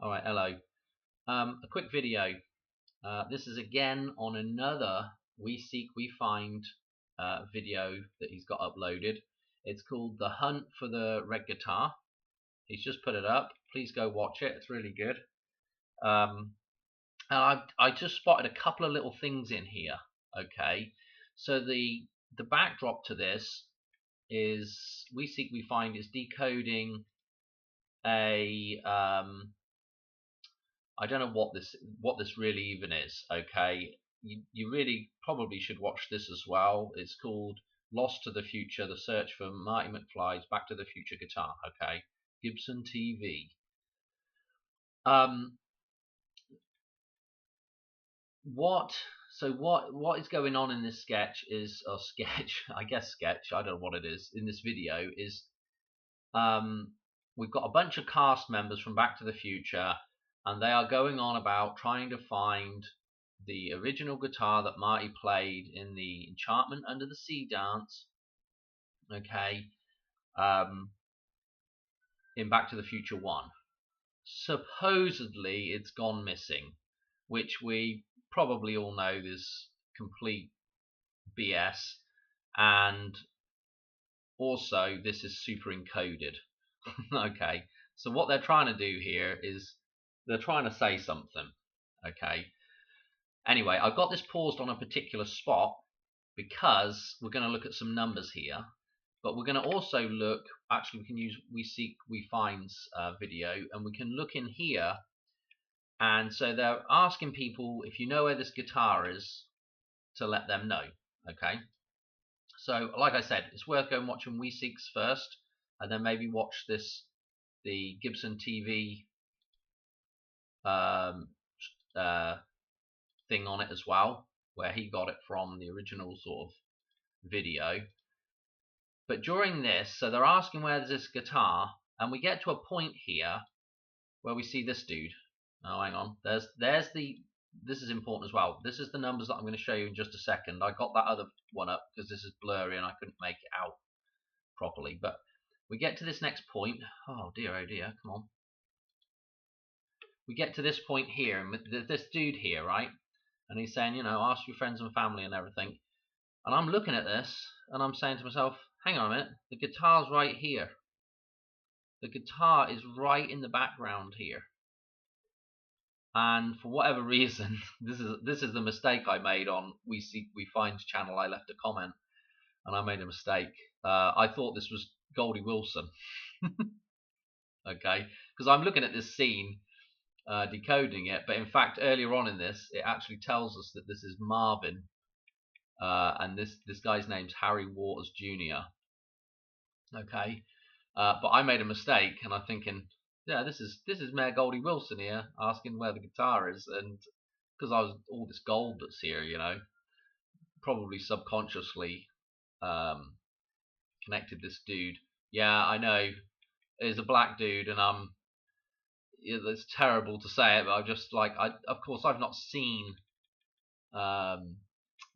Alright, hello. A quick video. This is again on another We Seek, We Find video that he's got uploaded. It's called The Hunt for the Red Guitar. He's just put it up. Please go watch it. It's really good. And I just spotted a couple of little things in here. Okay, so the backdrop to this is We Seek, We Find is decoding a I don't know what this really even is. Okay, you really probably should watch this as well. It's called Lost to the Future: The Search for Marty McFly's Back to the Future Guitar. Okay, Gibson TV. What is going on in this sketch is, or sketch, I guess sketch, I don't know what it is, in this video is we've got a bunch of cast members from Back to the Future, and they are going on about trying to find the original guitar that Marty played in the Enchantment Under the Sea dance, okay, in Back to the Future 1. Supposedly it's gone missing, which we probably all know is complete BS, and also this is super encoded. Okay, so what they're trying to do here is they're trying to say something. Okay, anyway, I've got this paused on a particular spot because we're going to look at some numbers here, but we're going to also look, actually we can use We Seek, We Find's video, and we can look in here. And so they're asking people, if you know where this guitar is, to let them know. Okay, so like I said, it's worth going watching We Seek's first, and then maybe watch the Gibson TV thing on it as well, where he got it from, the original sort of video. But during this, so they're asking where there's this guitar, and we get to a point here where we see this dude. Oh, hang on. There's the. This is important as well. This is the numbers that I'm going to show you in just a second. I got that other one up because this is blurry and I couldn't make it out properly. But we get to this next point. Oh dear, come on. We get to this point here, and this dude here, right? And he's saying, you know, ask your friends and family and everything. And I'm looking at this and I'm saying to myself, hang on a minute, the guitar's right here. The guitar is right in the background here. And for whatever reason, this is the mistake I made on We Seek, We Find channel. I left a comment and I made a mistake. I thought this was Goldie Wilson. Okay, because I'm looking at this scene, decoding it, but in fact earlier on in this it actually tells us that this is Marvin, and this guy's name's Harry Waters Jr. Okay, but I made a mistake and I'm thinking, yeah, this is Mayor Goldie Wilson here asking where the guitar is, and because I was all this gold that's here, you know, probably subconsciously connected this dude. Yeah, I know, it's a black dude, and it's terrible to say it, but I'm just like, of course I've not seen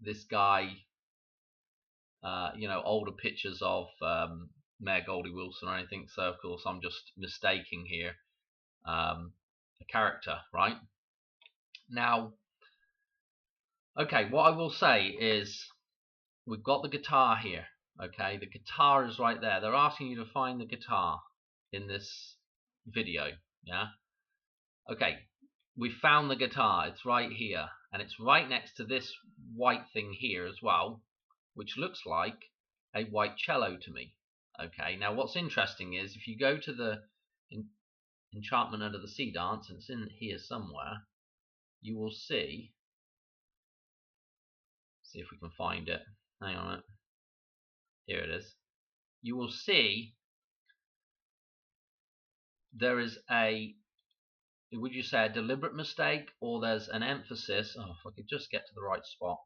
this guy, you know, older pictures of Mayor Goldie Wilson or anything, so of course I'm just mistaking here a character, right? Now, okay, what I will say is we've got the guitar here. Okay, the guitar is right there. They're asking you to find the guitar in this video. Yeah, okay, we found the guitar. It's right here, and it's right next to this white thing here as well, which looks like a white cello to me. Okay, now what's interesting is if you go to the Enchantment Under the Sea dance, and it's in here somewhere, you will see if we can find it. Hang on it. Here it is. You will see there is a, would you say a deliberate mistake, or there's an emphasis. Oh, if I could just get to the right spot.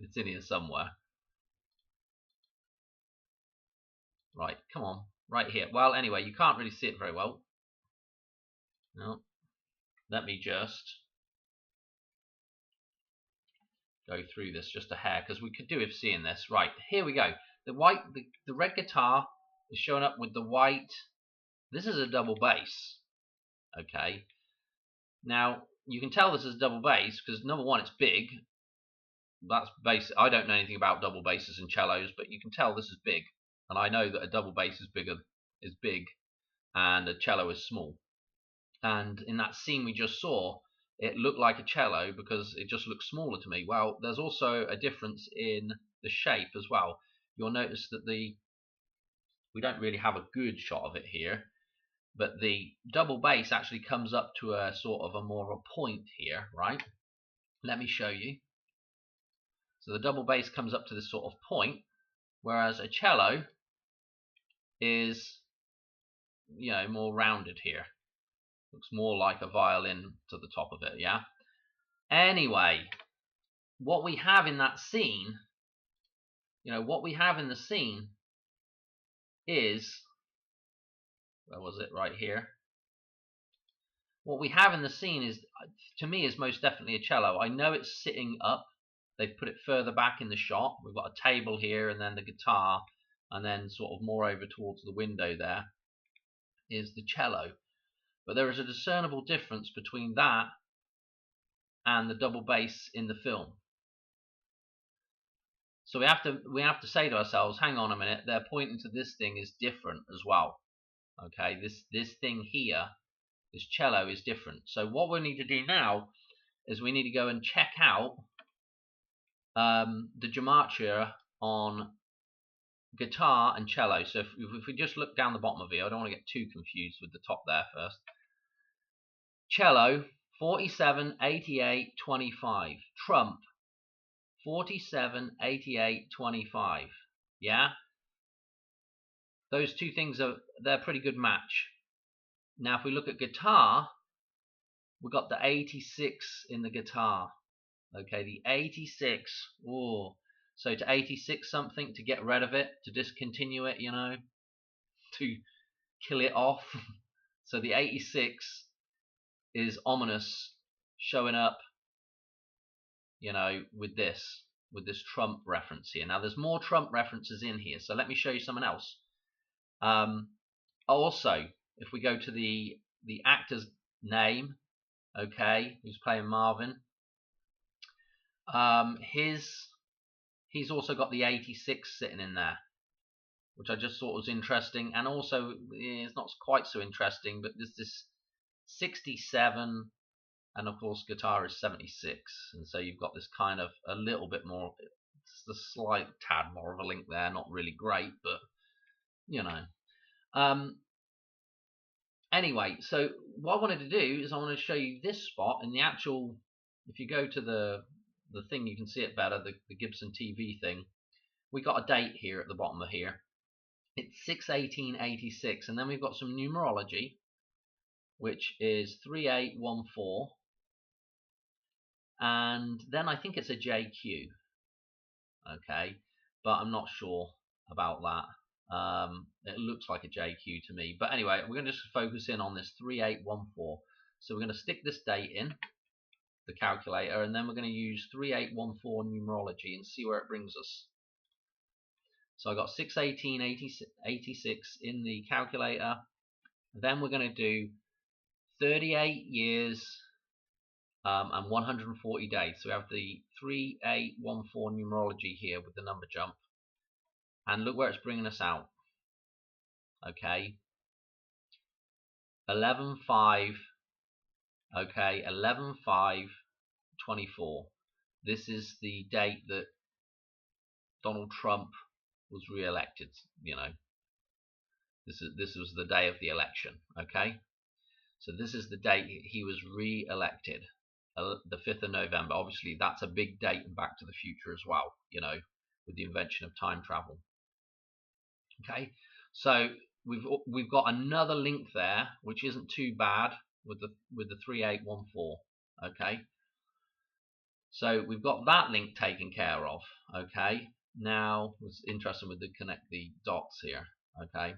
It's in here somewhere. Right, come on, right here. Well, anyway, you can't really see it very well. No, let me just go through this just a hair, because we could do with seeing this. Right, here we go. The red guitar is showing up with the white. This is a double base. Okay. Now you can tell this is a double base because number one, it's big. That's basic. I don't know anything about double basses and cellos, but you can tell this is big, and I know that a double bass is big, and a cello is small. And in that scene we just saw, it looked like a cello because it just looks smaller to me. Well, there's also a difference in the shape as well. You'll notice that we don't really have a good shot of it here, but the double bass actually comes up to a sort of a more of a point here, right? Let me show you. So the double bass comes up to this sort of point, whereas a cello is, you know, more rounded here. Looks more like a violin to the top of it, yeah? Anyway, what we have in that scene, you know, what we have in the scene is, where was it? Right here. What we have in the scene is, to me, is most definitely a cello. I know it's sitting up. They've put it further back in the shot. We've got a table here and then the guitar, and then sort of more over towards the window there is the cello. But there is a discernible difference between that and the double bass in the film. So we have to say to ourselves, hang on a minute, they're pointing to this thing is different as well. Okay, this thing here, this cello is different. So what we need to do now is we need to go and check out the gematria on guitar and cello. So if we just look down the bottom of it, I don't want to get too confused with the top there first. Cello 47, 88, 25. Trump 47, 88, 25. Yeah, those two things they're a pretty good match. Now if we look at guitar, we've got the 86 in the guitar. Okay, the 86. Oh, so to 86 something, to get rid of it, to discontinue it, you know, to kill it off. So the 86 is ominous, showing up, you know, with this Trump reference here. Now there's more Trump references in here, so let me show you something else. Also, if we go to the actor's name, okay, who's playing Marvin, he's also got the 86 sitting in there, which I just thought was interesting. And also, it's not quite so interesting, but there's this 67, and of course guitar is 76, and so you've got this kind of a little bit more, it's the slight tad more of a link there. Not really great, but you know. Anyway, so what I wanted to do is I want to show you this spot in the actual, if you go to the thing, you can see it better, the Gibson TV thing. We got a date here at the bottom of here. It's 6/18/86, and then we've got some numerology, which is 3814, and then I think it's a JQ. Okay, but I'm not sure about that. It looks like a JQ to me, but anyway, we're going to just focus in on this 3814. So we're going to stick this date in the calculator, and then we're going to use 3814 numerology and see where it brings us. So I got 6/18/86 in the calculator. Then we're going to do 38 years and 140 days. So we have the 3814 numerology here with the number jump, and look where it's bringing us out. Okay, 11/5. Okay, 11/5/24. This is the date that Donald Trump was re-elected. You know, this was the day of the election. Okay, so this is the date he was re-elected, the 5th of November. Obviously, that's a big date in Back to the Future as well. You know, with the invention of time travel. Okay, so we've got another link there, which isn't too bad with the 3814. Okay, so we've got that link taken care of. Okay, now it's interesting with the connect the dots here. Okay,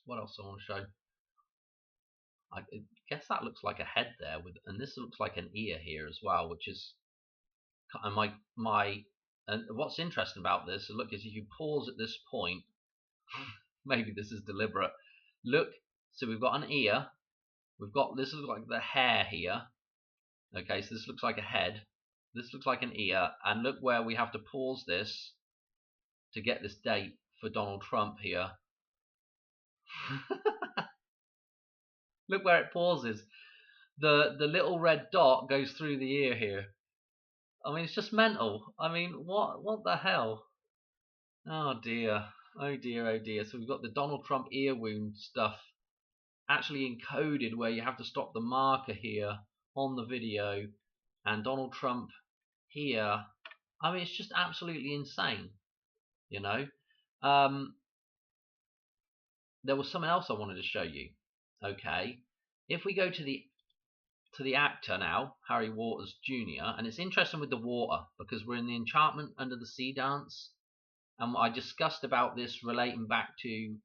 what else I want to show? I guess that looks like a head there, and this looks like an ear here as well, which is and my. And what's interesting about this, look, is if you pause at this point, Maybe this is deliberate. Look, so we've got an ear. We've got, this looks like the hair here. Okay, so this looks like a head. This looks like an ear. And look where we have to pause this to get this date for Donald Trump here. Look where it pauses. The little red dot goes through the ear here. I mean, it's just mental. I mean, what the hell? Oh dear. Oh dear, oh dear. So we've got the Donald Trump ear wound stuff actually encoded where you have to stop the marker here on the video, and Donald Trump here. I mean, it's just absolutely insane, you know. There was something else I wanted to show you. Okay, if we go to the actor now, Harry Waters Jr., and it's interesting with the water because we're in the Enchantment Under the Sea dance, and I discussed about this relating back to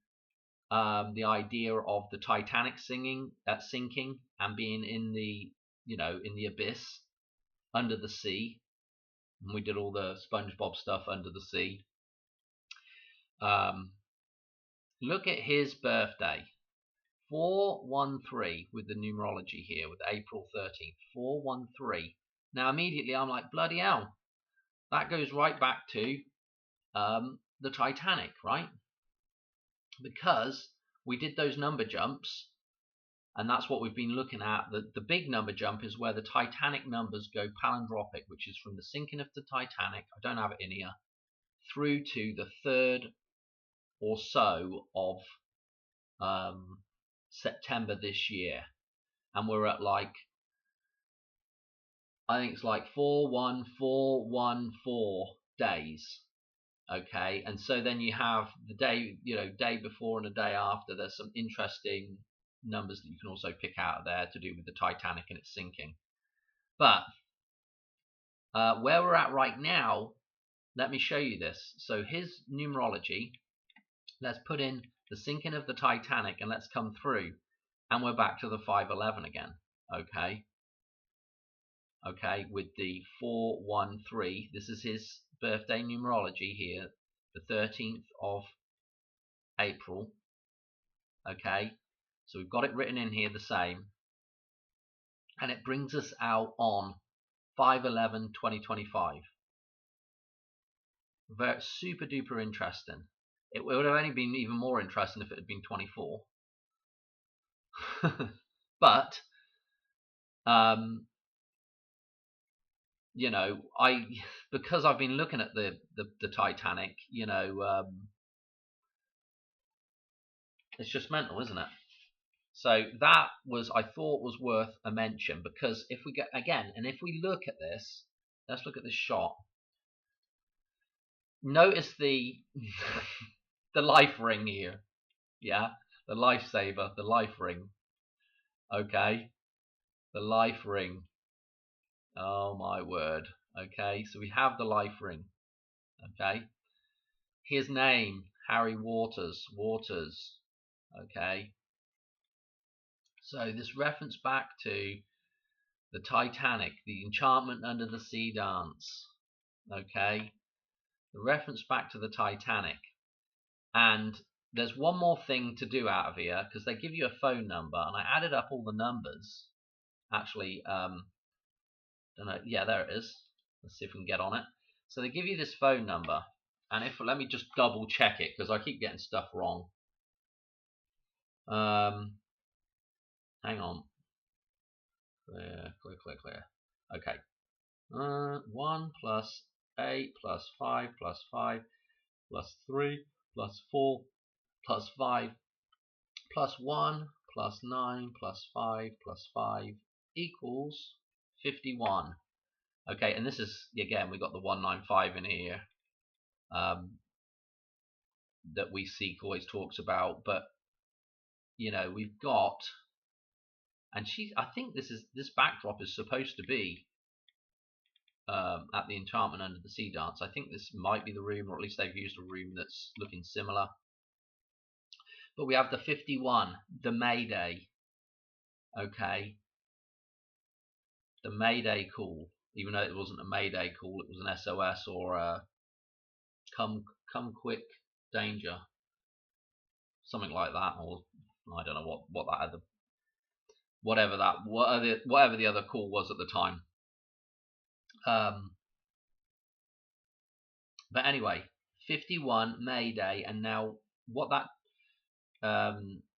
the idea of the Titanic sinking and being in the, in the abyss under the sea. And we did all the SpongeBob stuff under the sea. Look at his birthday, 413 with the numerology here, with April 13th, 413. Now immediately I'm like, bloody hell, that goes right back to the Titanic, right? Because we did those number jumps, and that's what we've been looking at. The big number jump is where the Titanic numbers go palindromic, which is from the sinking of the Titanic, I don't have it in here, through to the 3rd or so of September this year. And we're at like, I think it's like 41414 days. Okay, and so then you have the day, day before and the day after. There's some interesting numbers that you can also pick out of there to do with the Titanic and its sinking. But where we're at right now, let me show you this. So his numerology, let's put in the sinking of the Titanic and let's come through, and we're back to the 511 again. Okay, with the 413. This is his birthday numerology here, the 13th of April. Okay, so we've got it written in here the same, and it brings us out on 5/11/2025. Very super duper interesting. It would have only been even more interesting if it had been 24. But because I've been looking at the Titanic, it's just mental, isn't it? So that was, I thought, was worth a mention, because if we get again, and if we look at this, let's look at this shot. Notice the the life ring here. Yeah, the lifesaver, the life ring. Okay, the life ring. Oh my word. Okay, so we have the life ring. Okay, his name, Harry Waters. Okay, so this reference back to the Titanic, the Enchantment Under the Sea dance. Okay, the reference back to the Titanic. And there's one more thing to do out of here, because they give you a phone number, and I added up all the numbers. Actually, don't know. Yeah, there it is. Let's see if we can get on it. So they give you this phone number, and let me just double check it, because I keep getting stuff wrong. Hang on. Clear. Okay. 1 plus 8 plus 5 plus 5 plus 3 plus 4 plus 5 plus 1 plus 9 plus 5 plus 5 equals 51. Okay, and this is, again, we got the 195 in here that we Seek always talks about, but we've got, and I think this backdrop is supposed to be at the Enchantment Under the Sea dance. I think this might be the room, or at least they've used a room that's looking similar. But we have the 51, the Mayday. Okay, the Mayday call, even though it wasn't a Mayday call, it was an SOS or a come quick danger. something like that, or I don't know what that other, whatever the other call was at the time. But anyway, 51 May Day, and now what that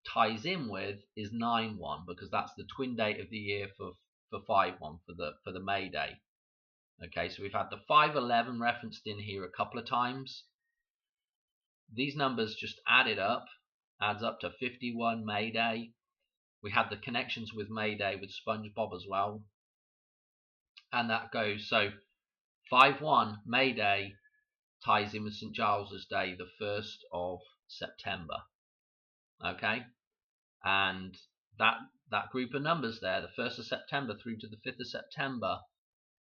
ties in with is 9/1, because that's the twin date of the year for 5/1 for the May Day. Okay, so we've had the 5/11 referenced in here a couple of times. These numbers just adds up to 51 May Day. We had the connections with May Day with SpongeBob as well, and that goes, so 5/1 May Day ties in with St. Giles's Day, the 1st of September. Okay, and that group of numbers there, the 1st of September through to the 5th of September,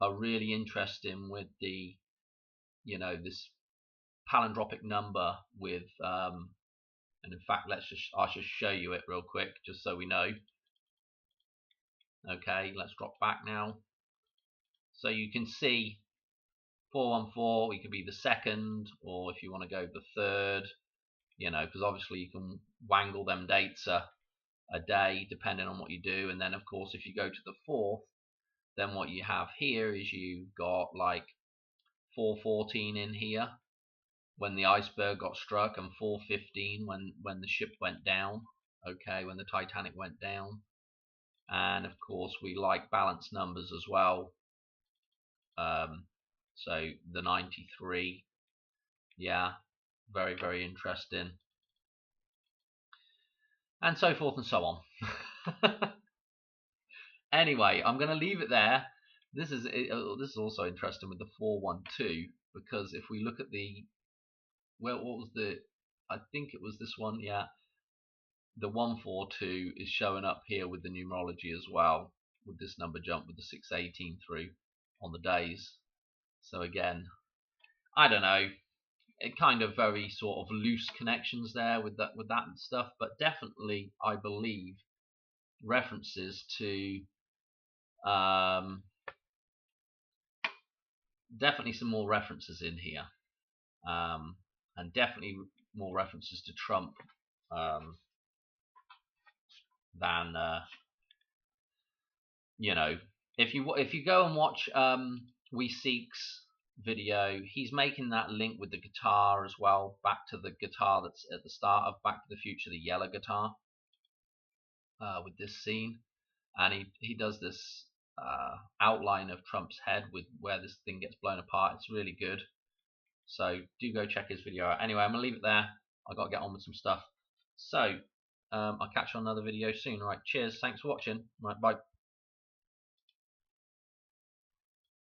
are really interesting with the, this palindromic number with, and in fact, I'll just show you it real quick, just so we know. Okay, let's drop back now. So you can see 414, it could be the 2nd, or if you want to go the 3rd, because obviously you can wangle them dates a day depending on what you do. And then of course, if you go to the 4th, then what you have here is you've got like 414 in here when the iceberg got struck, and 415 when the ship went down, okay, when the Titanic went down. And of course we like balanced numbers as well, so the 93, yeah, very, very interesting, and so forth and so on. Anyway, I'm going to leave it there. This is also interesting with the 412, because if we look at the, well, what was the, I think it was this one, yeah, the 142 is showing up here with the numerology as well, with this number jump with the 618 through on the days. So again, I don't know, it kind of very sort of loose connections there with that stuff, but definitely I believe references to definitely some more references in here, and definitely more references to Trump than if you go and watch WeSeek's video, he's making that link with the guitar as well, back to the guitar that's at the start of Back to the Future, the yellow guitar, with this scene, and he does this outline of Trump's head with where this thing gets blown apart. It's really good, so do go check his video out. Anyway, I'm gonna leave it there. I've got to get on with some stuff, so I'll catch you on another video soon. All right, cheers, thanks for watching. All right, bye.